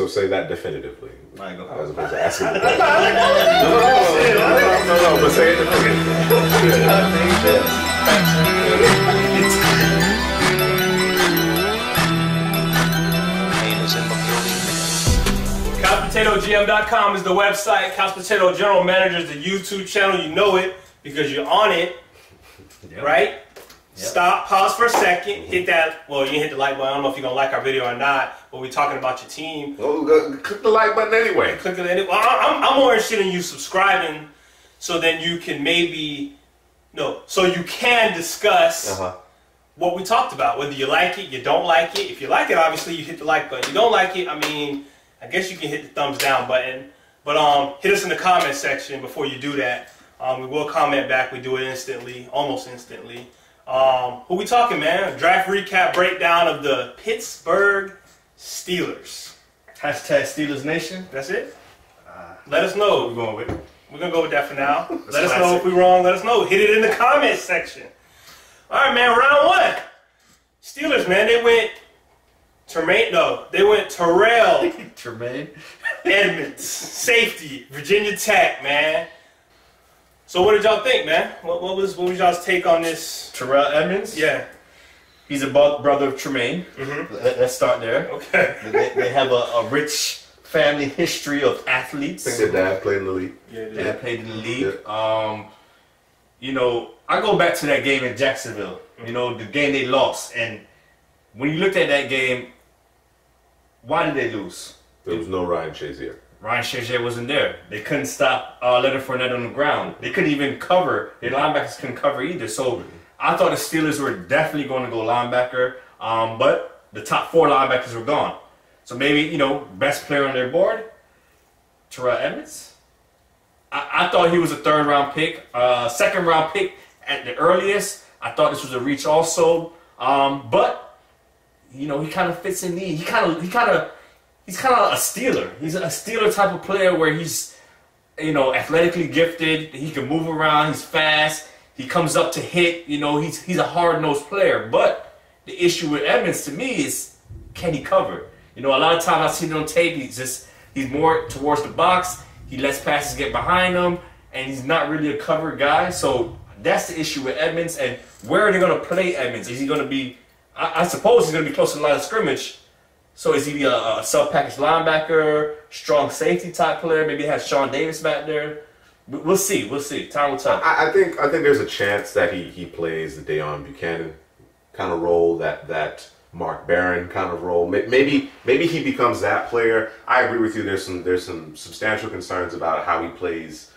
say that definitively. I go. As opposed to asking the question. No, but say it CouchPotatoGM.com is the website. Couch Potato General Manager is the YouTube channel. You know it because you're on it, right? Yep. Stop, pause for a second, hit that. Well, you hit the like button. I don't know if you're gonna like our video or not, but we're talking about your team. Well, click the like button anyway. Click it anyway. Well, I'm more interested in you subscribing, so then you can so you can discuss what we talked about. Whether you like it, you don't like it. If you like it, obviously you hit the like button. You don't like it, I mean, I guess you can hit the thumbs down button. But hit us in the comment section before you do that. We will comment back. We do it instantly, almost instantly. Who we talking, man? Draft recap breakdown of the Pittsburgh Steelers. Hashtag Steelers Nation. That's it? Let us know. We're going with it. We're going to go with that for now. Let us know if we're wrong. Let us know. Hit it in the comment section. All right, man. Round one. Steelers, man. They went Terrell Edmunds, safety, Virginia Tech, man. So what did y'all think, man? What was y'all's take on this? Terrell Edmunds? Yeah. He's a brother of Tremaine. Let's start there. Okay. They have a rich family history of athletes. I think their dad played in the league. Yeah, Dad played in the league. Yeah. You know, I go back to that game in Jacksonville. You know, the game they lost. And when you looked at that game, why did they lose? There was no Ryan Shazier. Ryan Shazier wasn't there. They couldn't stop Leonard Fournette on the ground. They couldn't even cover. Their linebackers couldn't cover either. So I thought the Steelers were definitely going to go linebacker. But the top 4 linebackers were gone. So maybe, you know, best player on their board, Terrell Edmunds. I thought he was a 3rd round pick. 2nd round pick at the earliest. I thought this was a reach also. But, you know, he kind of fits in need. He's kind of a Steeler. He's a Steeler type of player where he's, you know, athletically gifted. He can move around. He's fast. He comes up to hit. You know, he's a hard-nosed player. But the issue with Edmunds to me is, can he cover? You know, a lot of times I've seen it on tape. He's more towards the box. He lets passes get behind him, and he's not really a cover guy. So that's the issue with Edmunds. And where are they going to play Edmunds? Is he going to be? I suppose he's going to be close to the line of scrimmage. So is he a sub-package linebacker, strong safety type player? Maybe he has Sean Davis back there. We'll see. We'll see. Time will tell. I think there's a chance that he plays the Deon Buchanan kind of role, that Mark Barron kind of role. Maybe he becomes that player. I agree with you. There's some substantial concerns about how he plays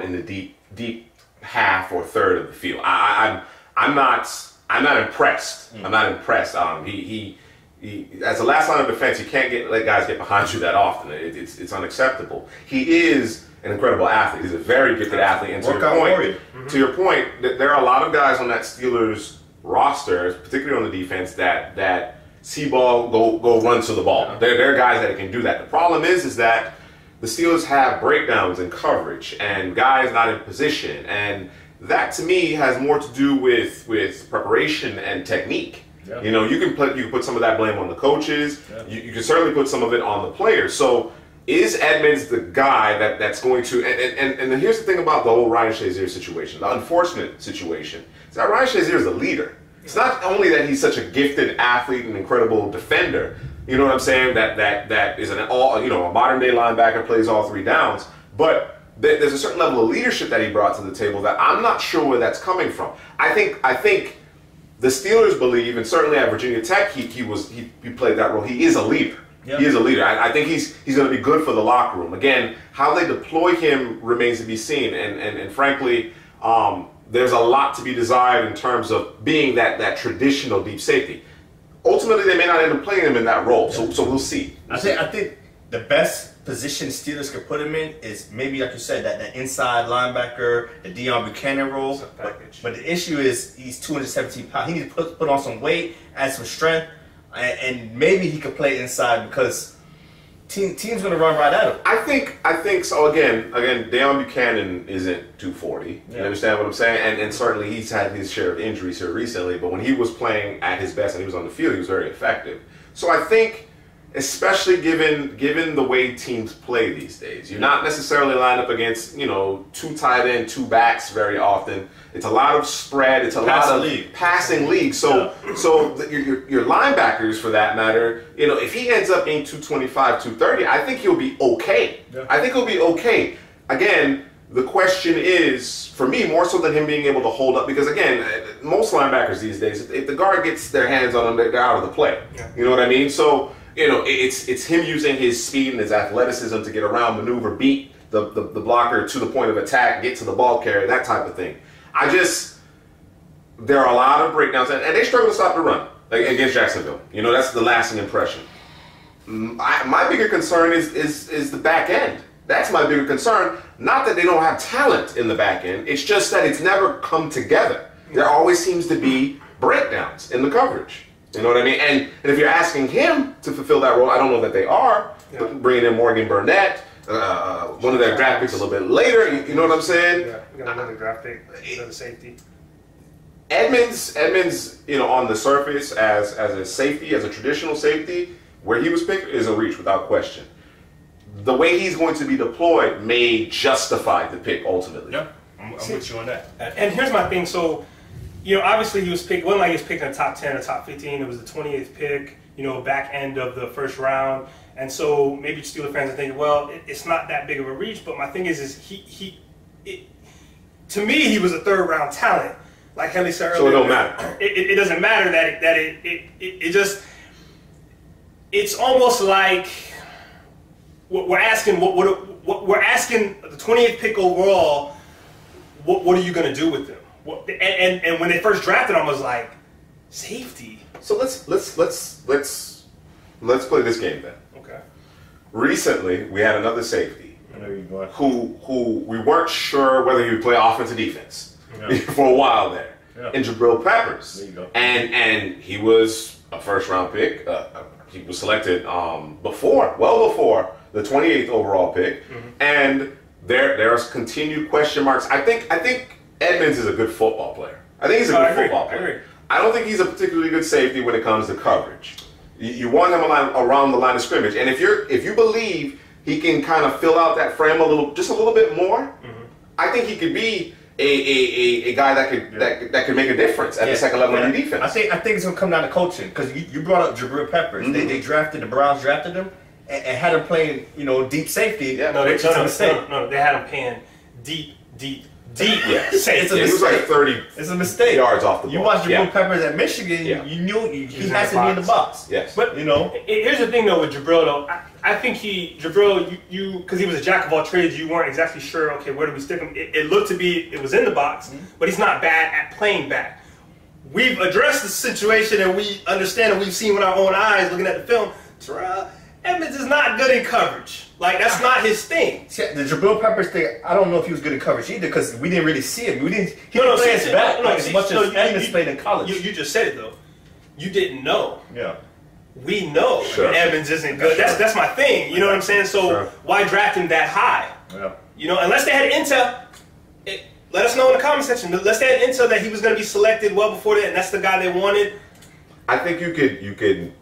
in the deep half or third of the field. I'm not impressed. I'm not impressed. He as a last line of defense, you can't let guys get behind you that often. It's unacceptable. He is an incredible athlete. He's a very gifted athlete. And to your point, there are a lot of guys on that Steelers roster, particularly on the defense, that see ball, go run to the ball. Yeah. There are guys that can do that. The problem is that the Steelers have breakdowns in coverage and guys not in position, and that to me has more to do with preparation and technique. Yeah. You know, you can put some of that blame on the coaches. Yeah. You can certainly put some of it on the players. So is Edmunds the guy that's going to? And here's the thing about the whole Ryan Shazier situation, the unfortunate situation, is that Ryan Shazier is a leader. It's not only that he's such a gifted athlete and incredible defender. You know what I'm saying? That is a modern day linebacker, plays all 3 downs, but there's a certain level of leadership that he brought to the table that I'm not sure where that's coming from. I think the Steelers believe, and certainly at Virginia Tech, he played that role. He is a leader. Yep. He is a leader. I think he's going to be good for the locker room. Again, how they deploy him remains to be seen, and frankly, there's a lot to be desired in terms of being that traditional deep safety. Ultimately, they may not end up playing him in that role, so we'll see. I think the best position Steelers could put him in is maybe, like you said, that inside linebacker, the Deon Buchanan role. But the issue is he's 217 pounds. He needs to put on some weight, add some strength, and maybe he could play inside because team's going to run right at him. I think so. Again, Deon Buchanan isn't 240. You understand what I'm saying? And certainly he's had his share of injuries here recently. But when he was playing at his best and he was on the field, he was very effective. So I think especially given the way teams play these days. You're not necessarily lined up against, you know, 2 tight end, 2 backs very often. It's a lot of spread. It's a lot of passing league. So your linebackers, for that matter, you know, if he ends up being 225, 230, I think he'll be okay. Yeah. I think he'll be okay. Again, the question is, for me, more so than him being able to hold up, because again, most linebackers these days, if the guard gets their hands on them, they're out of the play. Yeah. You know what I mean? So, you know, it's him using his speed and his athleticism to get around, maneuver, beat the blocker to the point of attack, get to the ball carrier, that type of thing. There are a lot of breakdowns, and they struggle to stop the run against Jacksonville. You know, that's the lasting impression. My bigger concern is the back end. That's my bigger concern. Not that they don't have talent in the back end. It's just that it's never come together. There always seems to be breakdowns in the coverage. You know what I mean? And if you're asking him to fulfill that role, I don't know that they are. Yeah. Bringing in Morgan Burnett, one of their draft picks a little bit later. You know what I'm saying? Yeah, we got another draft pick, another safety. Edmunds, you know, on the surface as a safety, as a traditional safety, where he was picked is a reach without question. The way he's going to be deployed may justify the pick ultimately. Yeah, I'm with you on that. And here's my thing. So, you know, obviously he was picked. It wasn't like he was picked in the top 10 or top 15. It was the 28th pick. You know, back end of the first round. And so maybe Steelers fans are thinking, well, it's not that big of a reach. But my thing is to me, he was a 3rd round talent. Like Helly said earlier. So it don't matter. It doesn't matter it's almost like we're asking we're asking the 20th pick overall. What are you going to do with them? And when they first drafted him, I was like, safety. So let's play this game then. Okay. Recently, we had another safety who we weren't sure whether he would play offense or defense. Yeah. For a while there, in Jabril Peppers, there you go. and he was a 1st round pick. He was selected well before the 28th overall pick, and there's continued question marks. I think Edmunds is a good football player. I think he's a good football player. I don't think he's a particularly good safety when it comes to coverage. You want him around the line of scrimmage, and if you believe he can kind of fill out that frame just a little bit more, I think he could be a guy that could make a difference at the second level of the defense. I think it's gonna come down to coaching, because you brought up Jabril Peppers. They drafted the Browns drafted him and had him playing, you know, deep safety. Yeah, which is a mistake. No, they had him playing deep. Yeah, safety. He was like 30. It's a mistake. Yards off the ball. You watched Jabril Peppers at Michigan. Yeah. You knew he has to be in the box. Yes, but you know, here's the thing though with Jabril though. I think Jabril, because he was a jack of all trades, you weren't exactly sure. Okay, where do we stick him? It looked to be it was in the box, but he's not bad at playing back. We've addressed the situation and we understand and we've seen with our own eyes looking at the film. Terrell Edmunds is not good in coverage. Like, that's not his thing. See, the Jabril Peppers thing, I don't know if he was good in coverage either, because we didn't really see him. He didn't play his back as much as Edmunds played in college. You just said it though. You didn't know. Yeah. We know Edmunds isn't good. That's my thing. You know what I'm saying? So why draft him that high? Yeah. You know, unless they had intel, let us know in the comment section. Unless they had intel that he was going to be selected well before that, and that's the guy they wanted. I think you could.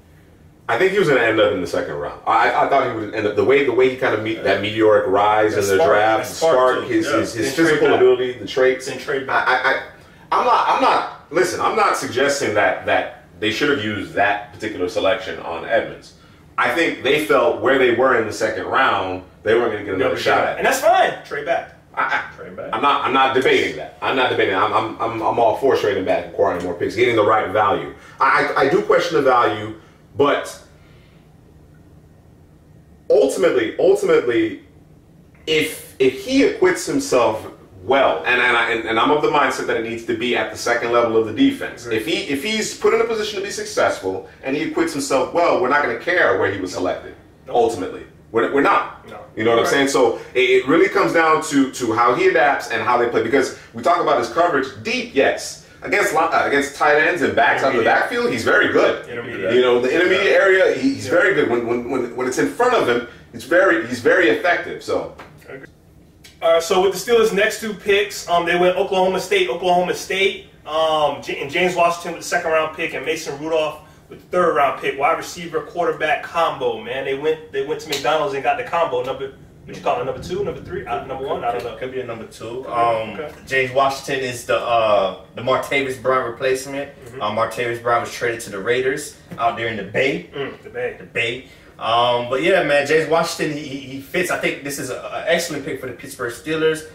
I think he was going to end up in the 2nd round. I thought he would end up the way he kind of that meteoric rise in the draft, the spark, his physical ability, the traits. And trade back. I'm not suggesting that they should have used that particular selection on Edmunds. I think they felt where they were in the 2nd round, they weren't going to get another shot at it. And that's fine. Trade back. I'm not debating that. I'm all for trading back, acquiring more picks, getting the right value. I do question the value. But ultimately, if he acquits himself well, and I'm of the mindset that it needs to be at the 2nd level of the defense. If he's put in a position to be successful and he acquits himself well, we're not going to care where he was selected. Ultimately, we're not. No. You know what I'm saying? So it really comes down to how he adapts and how they play. Because we talk about his coverage deep, yes. Against tight ends and backs out of the backfield, he's very good. You know, the intermediate area, he's very good. When it's in front of him, he's very effective. So. So with the Steelers' next 2 picks, they went Oklahoma State, and James Washington with the 2nd round pick, and Mason Rudolph with the 3rd round pick, wide receiver quarterback combo. Man, they went to McDonald's and got the combo. What you call it? Number 2, number 3, number 1? I don't know. Could be a number 2. Okay. James Washington is the Martavis Bryant replacement. Martavis Bryant was traded to the Raiders out there in the Bay. The Bay. But yeah, man, James Washington, he fits. I think this is an excellent pick for the Pittsburgh Steelers.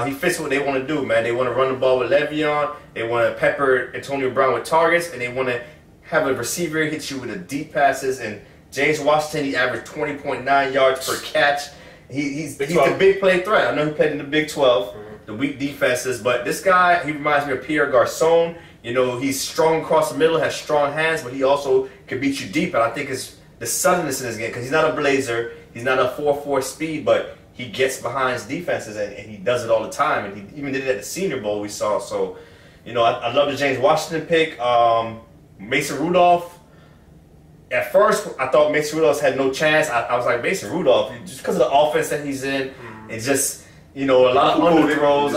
He fits what they want to do, man. They want to run the ball with Le'Veon. They want to pepper Antonio Brown with targets, and they want to have a receiver hit you with the deep passes. And James Washington, he averaged 20.9 yards per catch. He's the big play threat. I know he played in the Big 12, the weak defenses, but this guy, he reminds me of Pierre Garçon. You know, he's strong across the middle, has strong hands, but he also can beat you deep. And I think it's the suddenness in his game, because he's not a blazer, he's not a 4.4 speed, but he gets behind his defenses, and he does it all the time. And he even did it at the Senior Bowl we saw. So, you know, I love the James Washington pick. Mason Rudolph. At first, I thought Mason Rudolph had no chance. I was like, Mason Rudolph, just because of the offense that he's in, it's just, you know, a lot of underthrows.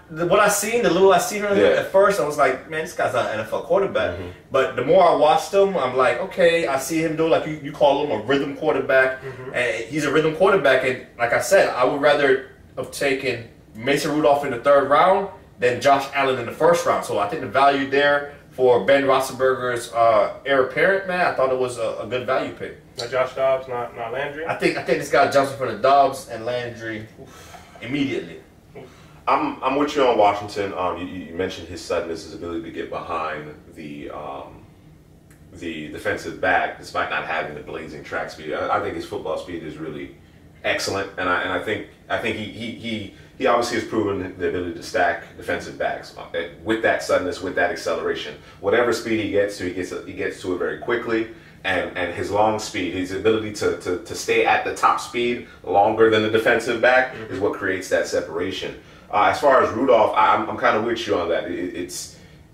What I seen, the little I seen him at first, I was like, man, this guy's not an NFL quarterback. But the more I watched him, I'm like, okay, I see him do, like you call him a rhythm quarterback. And he's a rhythm quarterback. And like I said, I would rather have taken Mason Rudolph in the 3rd round than Josh Allen in the 1st round. So I think the value there for Ben Roethlisberger's heir apparent, man, I thought it was a good value pick. Not Josh Dobbs, not Landry? I think this guy jumps in front of Dobbs and Landry immediately. I'm with you on Washington. You mentioned his suddenness, his ability to get behind the defensive back, despite not having the blazing track speed. I think his football speed is really excellent, and I think he obviously has proven the ability to stack defensive backs with that suddenness, with that acceleration. Whatever speed he gets to, he gets to it very quickly. And his long speed, his ability to stay at the top speed longer than the defensive back is what creates that separation. As far as Rudolph, I'm kind of with you on that.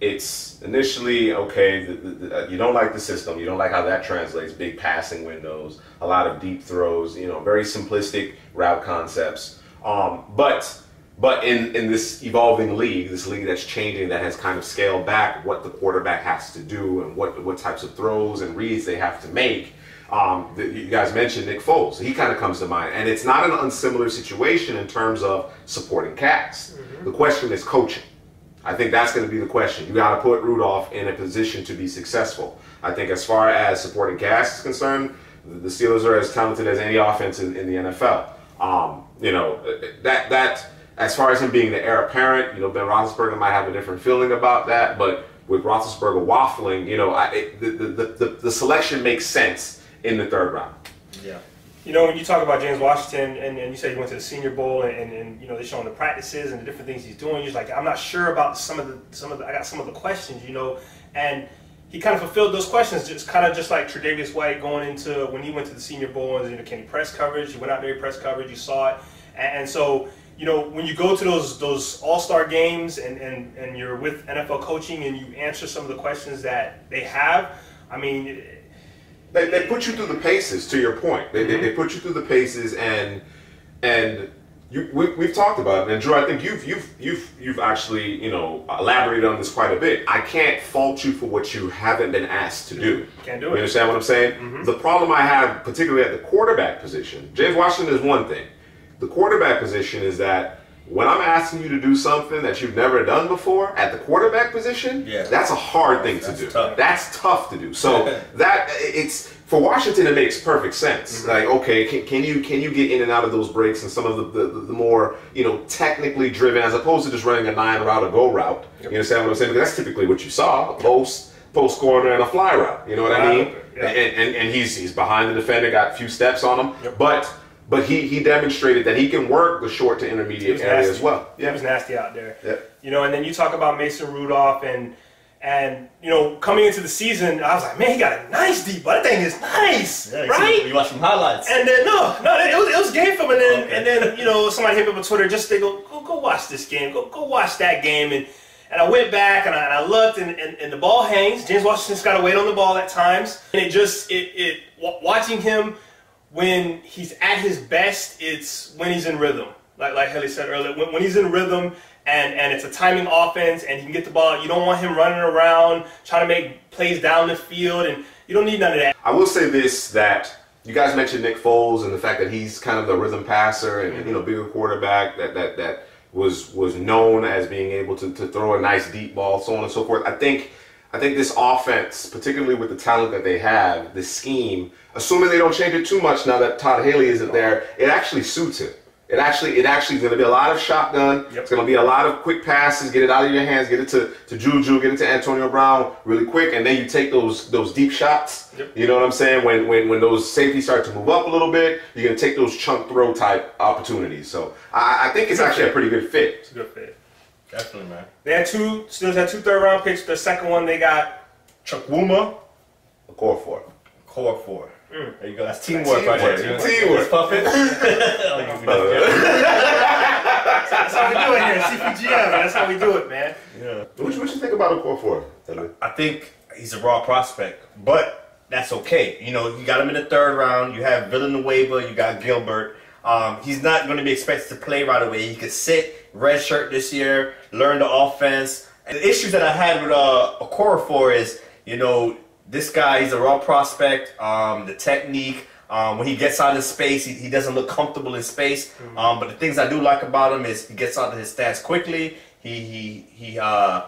It's initially, okay, you don't like the system. You don't like how that translates. Big passing windows, a lot of deep throws, you know, very simplistic route concepts. But in this evolving league, this league that's changing, that has kind of scaled back what the quarterback has to do and what types of throws and reads they have to make. You guys mentioned Nick Foles. He kind of comes to mind. And it's not an unsimilar situation in terms of supporting cast. The question is coaching. I think that's going to be the question. You got to put Rudolph in a position to be successful. I think as far as supporting cast is concerned, the Steelers are as talented as any offense in the NFL. You know, that as far as him being the heir apparent, you know, Ben Roethlisberger might have a different feeling about that, but with Roethlisberger waffling, you know, the selection makes sense in the 3rd round. Yeah. You know, when you talk about James Washington, and you said you went to the Senior Bowl, and you know, they're showing the practices and the different things he's doing, you're like, I'm not sure about some of the I got some of the questions, you know, and he kind of fulfilled those questions, just like Tre'Davious White going into when he went to the Senior Bowl, and you know, can he press coverage? He went out there, he press coverage, you saw it, and so, you know, when you go to those all-star games and you're with NFL coaching and you answer some of the questions that they have, I mean, they put you through the paces. To your point, they put you through the paces, and we've talked about it. And Drew, I think you've actually, you know, elaborated on this quite a bit. I can't fault you for what you haven't been asked to do. Can't do it. You understand what I'm saying? The problem I have, particularly at the quarterback position, James Washington is one thing. The quarterback position is that when I'm asking you to do something that you've never done before at the quarterback position, that's a hard thing to do. Tough. That's tough to do. So it's for Washington, it makes perfect sense. Like, okay, can you get in and out of those breaks and some of the more, you know, technically driven, as opposed to just running a 9 route or go route. You understand what I'm saying? Because that's typically what you saw: a post corner and a fly route. You know what I mean? And he's behind the defender, got a few steps on him, But he demonstrated that he can work the short to intermediate area as well. Yeah, he was nasty out there. Yeah. You know, and then you talk about Mason Rudolph, and you know, coming into the season, I was like, man, he got a nice deep ball. That thing is nice, right? You watch some highlights. And then it was game film, and then you know, somebody hit me up on Twitter, just they go watch this game, go watch that game, and I went back and I looked, and the ball hangs. James Washington's got to wait on the ball at times, and it watching him. When he's at his best, it's when he's in rhythm. Like Helly said earlier, when he's in rhythm and it's a timing offense, and he can get the ball. You don't want him running around trying to make plays down the field, and you don't need none of that. I will say this, that you guys mentioned Nick Foles and the fact that he's kind of the rhythm passer and you know, bigger quarterback that was known as being able to throw a nice deep ball, so on and so forth. I think this offense, particularly with the talent that they have, this scheme, assuming they don't change it too much now that Todd Haley isn't there, it actually suits him. It actually is going to be a lot of shotgun. It's going to be a lot of quick passes. Get it out of your hands. Get it to Juju. Get it to Antonio Brown really quick, and then you take those deep shots. You know what I'm saying? When those safeties start to move up a little bit, you're going to take those chunk throw type opportunities. So I think it's actually a pretty good fit. It's a good fit. Definitely, man. They had Steelers had 2 third-round picks. The second one they got Chukwuma, A core for it. Core 4. There you go. That's teamwork right there. Teamwork. Puppet. That's how we do it here, CPGM. That's how we do it, man. Yeah. What you think about a core 4? I think he's a raw prospect, but that's okay. You know, you got him in the 3rd round. You have Villanueva. You got Gilbert. He's not going to be expected to play right away. He could sit, redshirt this year, learn the offense. And the issues that I had with a core 4 is, you know, this guy, he's a raw prospect. The technique, when he gets out of space, he doesn't look comfortable in space. But the things I do like about him is he gets out of his stance quickly. He has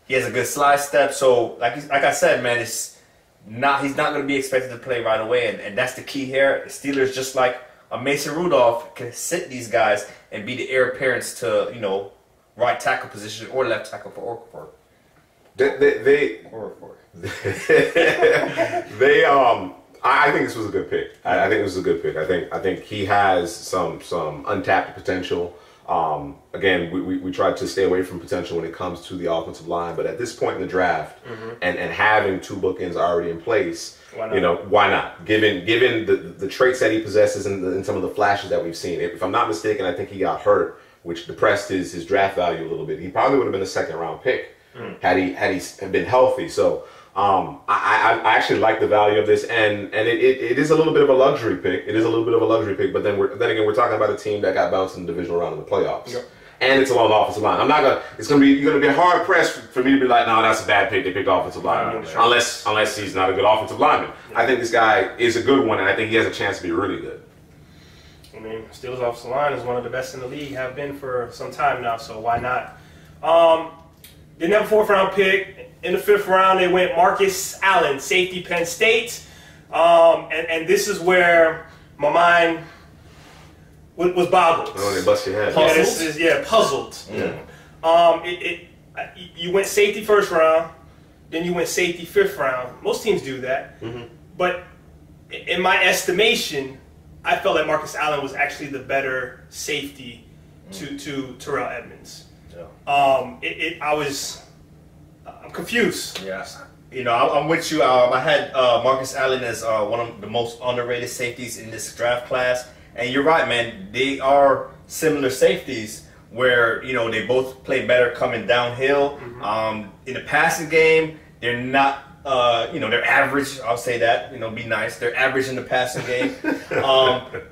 a good slide step. So like I said, man, he's not going to be expected to play right away, and that's the key here. The Steelers, just like a Mason Rudolph, can sit these guys and be the heir apparents to, you know, right tackle position or left tackle for Okafor. I think this was a good pick. I think this was a good pick. I think he has some untapped potential. Again, we tried to stay away from potential when it comes to the offensive line, but at this point in the draft, and having 2 bookends already in place, you know, why not? Given the traits that he possesses and some of the flashes that we've seen. If I'm not mistaken, I think he got hurt, which depressed his draft value a little bit. He probably would have been a 2nd round pick had he been healthy. So I actually like the value of this, and it is a little bit of a luxury pick. It is a little bit of a luxury pick, but then again we're talking about a team that got bounced in the divisional round of the playoffs. And it's along the offensive line. You're gonna be hard pressed for me to be like, no, that's a bad pick. They picked offensive lineman, unless he's not a good offensive lineman. I think this guy is a good one, and I think he has a chance to be really good. I mean, Steelers offensive line is one of the best in the league, have been for some time now, so why not? Didn't have a 4th round pick. In the 5th round, they went Marcus Allen, safety, Penn State. And this is where my mind was boggled. Oh, they bust your head. Puzzled. You went safety 1st round, then you went safety 5th round. Most teams do that. But in my estimation, I felt like Marcus Allen was actually the better safety to Terrell Edmunds. I'm confused. Yeah. You know, I'm with you. I had Marcus Allen as one of the most underrated safeties in this draft class. And you're right, man. They are similar safeties where, you know, they both play better coming downhill. In the passing game, they're not, you know, they're average. I'll say that, you know, be nice. They're average in the passing game.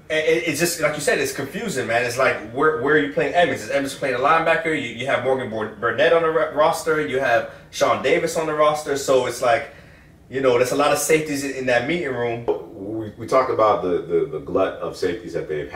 It's just, like you said, it's confusing, man. It's like, where are you playing Edmunds? Is Edmunds playing a linebacker? You have Morgan Burnett on the roster. You have Sean Davis on the roster. So it's like, you know, there's a lot of safeties in that meeting room. We talked about the glut of safeties that they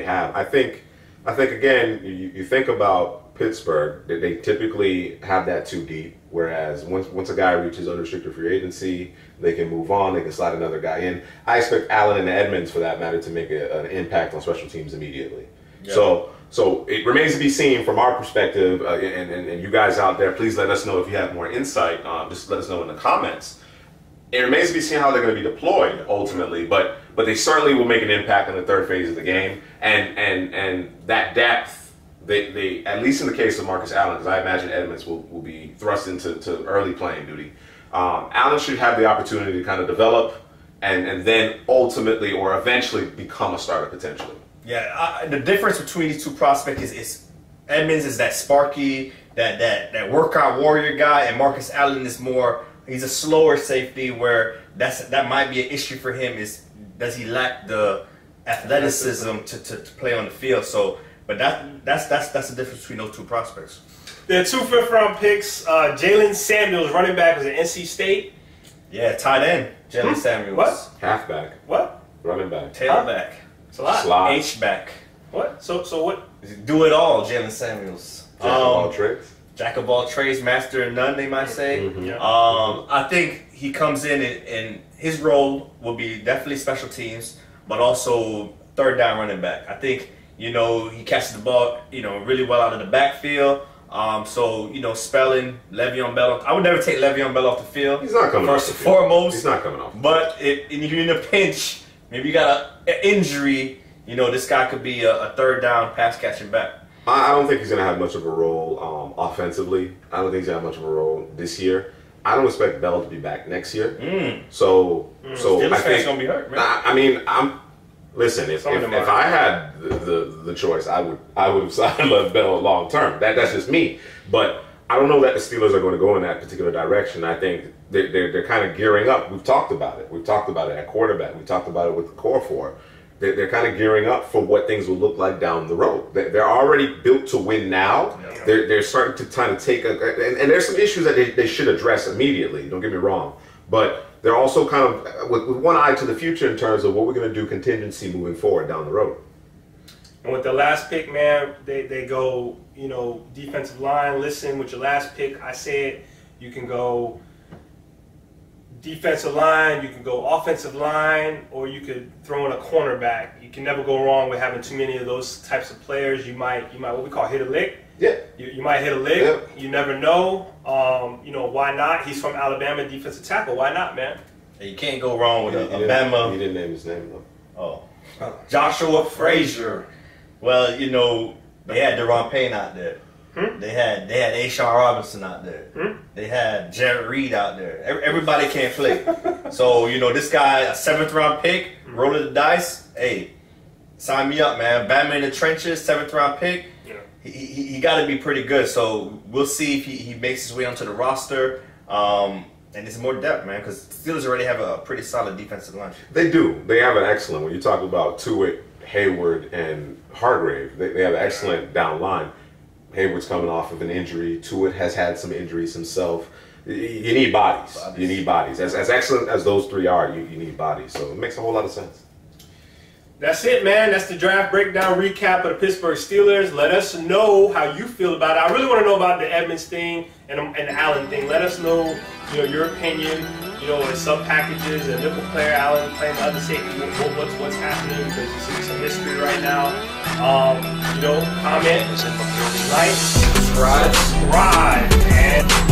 have. I think again, you think about Pittsburgh, they typically have that 2 deep. Whereas once a guy reaches unrestricted free agency, they can move on, they can slide another guy in. I expect Allen and Edmunds, for that matter, to make an impact on special teams immediately. So it remains to be seen from our perspective, and you guys out there, please let us know if you have more insight. Just let us know in the comments. It remains to be seen how they're going to be deployed ultimately, but they certainly will make an impact in the 3rd phase of the game, and that depth. They at least in the case of Marcus Allen, because I imagine Edmunds will be thrust into early playing duty. Allen should have the opportunity to kind of develop and then ultimately or eventually become a starter potentially. Yeah, the difference between these 2 prospects is Edmunds is that sparky, that workout warrior guy, and Marcus Allen is more, he's a slower safety where that might be an issue for him, is does he lack the athleticism to play on the field. So. But that's the difference between those two prospects. There are 2 5th-round picks. Jalen Samuels, running back, was at NC State. Yeah, tight end. Jalen Samuels. What? Halfback. What? Running back. Tailback. It's a lot. Slot. H-back. What? So what? Do it all, Jalen Samuels. Jack of all trades. Jack of all trades, master of none, they might say. Yeah. I think he comes in and his role will be definitely special teams, but also third down running back. I think, you know, he catches the ball, you know, really well out of the backfield. So, you know, spelling Le'Veon Bell. I would never take Le'Veon Bell off the field. He's not coming off first the and field. foremost. He's not coming off. But if you're in a pinch, maybe you got an injury, you know, this guy could be a third down pass catching back. I don't think he's going to have much of a role offensively. I don't think he's going to have much of a role this year. I don't expect Bell to be back next year. So Steelers I fans think gonna be hurt, man. I mean, listen. If I had the choice, I would have signed Bell long term. That's just me. But I don't know that the Steelers are going to go in that particular direction. I think they're kind of gearing up. We've talked about it. We've talked about it at quarterback. We talked about it with the core four. They're kind of gearing up for what things will look like down the road. They're already built to win now. Yeah. They're starting to kind of take and there's some issues that they should address immediately. Don't get me wrong, but they're also kind of with one eye to the future in terms of what we're going to do contingency moving forward down the road. And with the last pick, man, they go, you know, defensive line. Listen, with your last pick, I said you can go defensive line, you can go offensive line, or you could throw in a cornerback. You can never go wrong with having too many of those types of players. You might what we call hit a lick. Yeah. You might hit a lick. Yeah. You never know. You know, why not? He's from Alabama, defensive tackle. Why not, man? You can't go wrong with He Alabama. didn't name his name though. Oh, Joshua Frazier. Well, you know, they had Deron Payne out there. They had Ashawn Robinson out there. They had Jared Reed out there. Everybody can't play. So, you know, this guy, a 7th round pick, rolling the dice. Hey, sign me up, man. Batman in the trenches, 7th round pick. Yeah. He got to be pretty good. So we'll see if he makes his way onto the roster. And it's more depth, man, because Steelers already have a pretty solid defensive line. They do. They have an excellent. When you talk about Tuitt, Hayward, and Hargrave, they have an excellent down line. Hayward's coming off of an injury. Tuitt has had some injuries himself. You need bodies. You need bodies. As excellent as those three are, you need bodies. So it makes a whole lot of sense. That's it, man. That's the draft breakdown recap of the Pittsburgh Steelers. Let us know how you feel about it. I really want to know about the Edmunds thing and the Allen thing. Let us know, you know, your opinion. You know, in sub packages, a nickel player, Allen playing the other safety. What's happening? Because you see some mystery right now. You know, comment, like, subscribe, and.